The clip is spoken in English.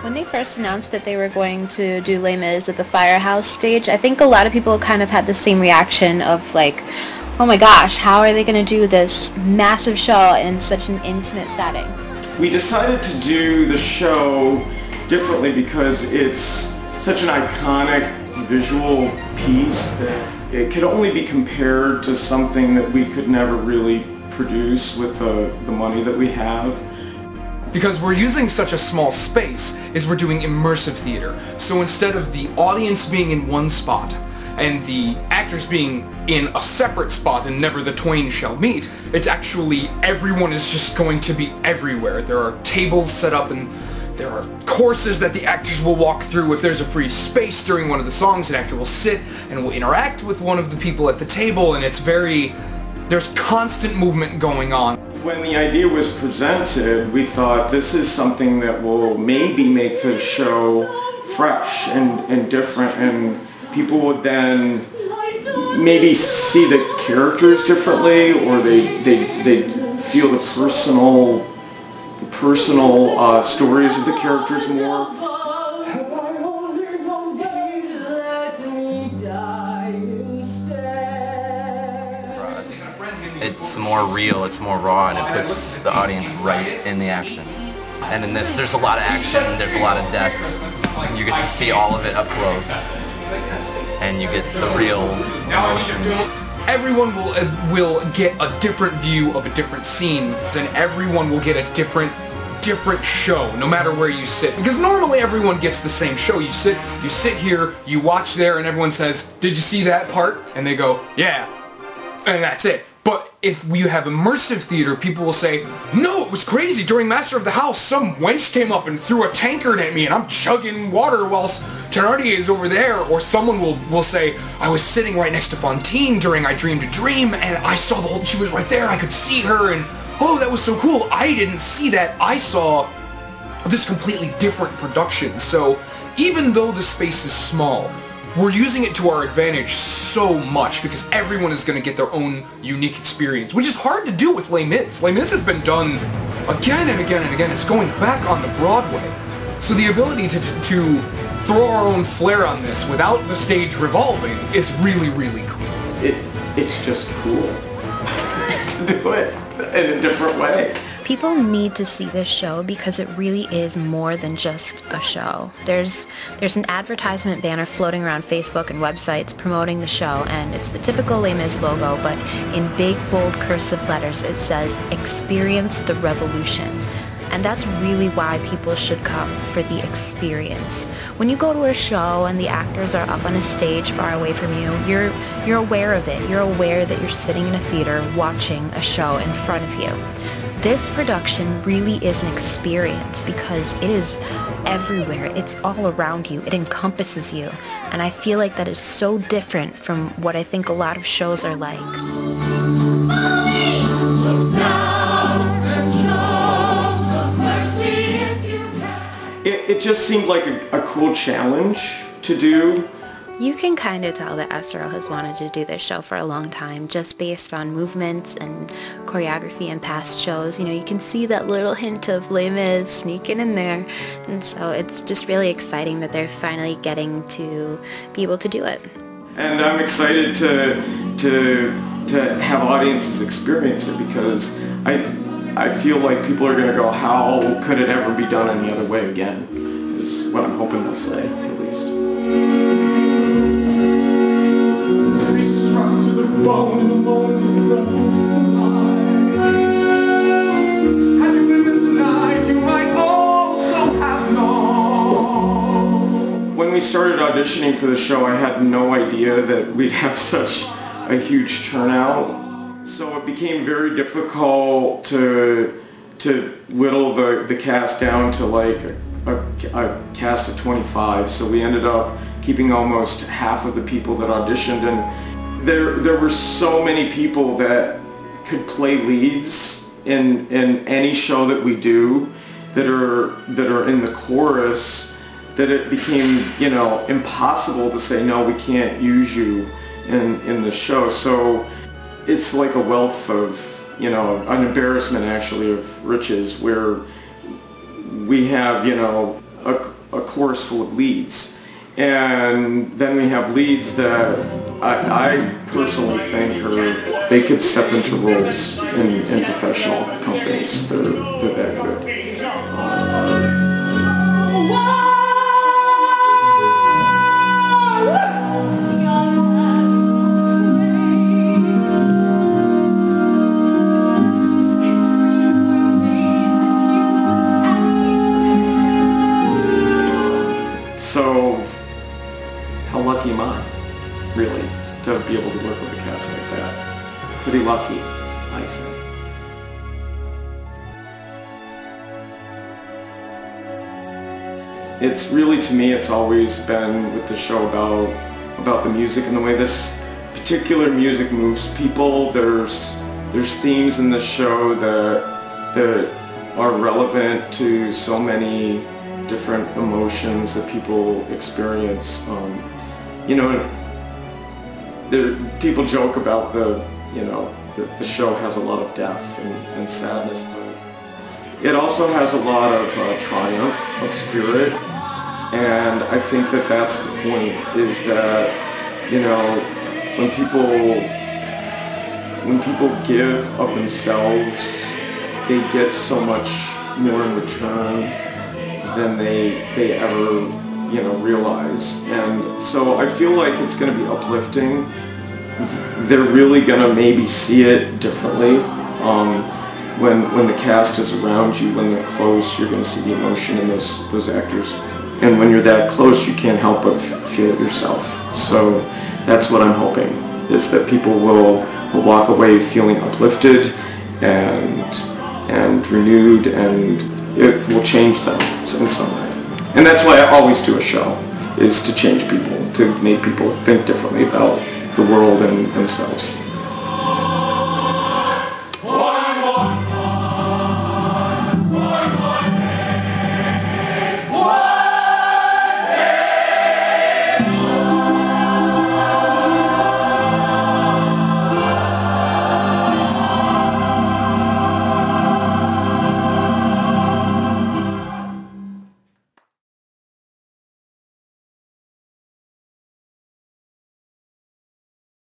When they first announced that they were going to do Les Mis at the Firehouse stage, I think a lot of people kind of had the same reaction of like, oh my gosh, how are they going to do this massive show in such an intimate setting? We decided to do the show differently because it's such an iconic visual piece that it could only be compared to something that we could never really produce with the money that we have. Because we're using such a small space, is we're doing immersive theater. So instead of the audience being in one spot and the actors being in a separate spot and never the twain shall meet, it's actually everyone is just going to be everywhere. There are tables set up and there are courses that the actors will walk through. If there's a free space during one of the songs, an actor will sit and will interact with one of the people at the table, and it's there's constant movement going on. When the idea was presented, we thought this is something that will maybe make the show fresh and different, and people would then maybe see the characters differently, or they'd feel the personal stories of the characters more. It's more real, it's more raw, and it puts the audience right in the action. And in this, there's a lot of action, there's a lot of depth. You get to see all of it up close, and you get the real emotions. Everyone will get a different view of a different scene, and everyone will get a different show, no matter where you sit. Because normally everyone gets the same show. You sit here, you watch there, and everyone says, "Did you see that part?" And they go, "Yeah," and that's it. But if you have immersive theater, people will say, "No, it was crazy. During Master of the House, some wench came up and threw a tankard at me and I'm chugging water whilst Thénardier is over there." Or someone will say, "I was sitting right next to Fantine during I Dreamed a Dream and I saw the whole, she was right there, I could see her, and oh, that was so cool. I didn't see that. I saw this completely different production." So even though the space is small, we're using it to our advantage so much because everyone is going to get their own unique experience, which is hard to do with Les Mis. Les Mis has been done again and again and again. It's going back on the Broadway. So the ability to throw our own flair on this without the stage revolving is really, really cool. It's just cool to do it in a different way. People need to see this show because it really is more than just a show. There's an advertisement banner floating around Facebook and websites promoting the show, and it's the typical Les Mis logo, but in big, bold, cursive letters it says, "Experience the Revolution." And that's really why people should come, for the experience. When you go to a show and the actors are up on a stage far away from you, you're aware of it. You're aware that you're sitting in a theater watching a show in front of you. This production really is an experience because it is everywhere. It's all around you. It encompasses you. And I feel like that is so different from what I think a lot of shows are like. It just seemed like a cool challenge to do. You can kind of tell that SRO has wanted to do this show for a long time, just based on movements and choreography in past shows. You know, you can see that little hint of Les Mis sneaking in there, and so it's just really exciting that they're finally getting to be able to do it. And I'm excited to have audiences experience it because I feel like people are going to go, how could it ever be done any other way again, is what I'm hoping they'll say, at least. Bone in a moment of presence of light. Had you lived tonight, you might also have known. When we started auditioning for the show, I had no idea that we'd have such a huge turnout. So it became very difficult to whittle the cast down to like a cast of 25. So we ended up keeping almost half of the people that auditioned, and there were so many people that could play leads in any show that we do that are in the chorus, that it became, you know, impossible to say, no, we can't use you in the show. So it's like a wealth of, you know, an embarrassment actually of riches, where we have, you know, a chorus full of leads. And then we have leads that I personally think they could step into roles in professional companies. They're that good. So, how lucky am I, really, to be able to work with a cast like that? Pretty lucky, I'd say. It's really, to me, it's always been with the show about the music and the way this particular music moves people. There's themes in the show that are relevant to so many different emotions that people experience. People joke about the show has a lot of death and sadness, but it also has a lot of triumph of spirit, and I think that that's the point, is that, when people give of themselves, they get so much more in return than they ever realize. And so I feel like it's going to be uplifting. They're really going to maybe see it differently. When the cast is around you, when they're close, you're going to see the emotion in those actors. And when you're that close, you can't help but feel it yourself. So that's what I'm hoping, is that people will walk away feeling uplifted and renewed, and it will change them in some way. And that's why I always do a show, is to change people, to make people think differently about the world and themselves.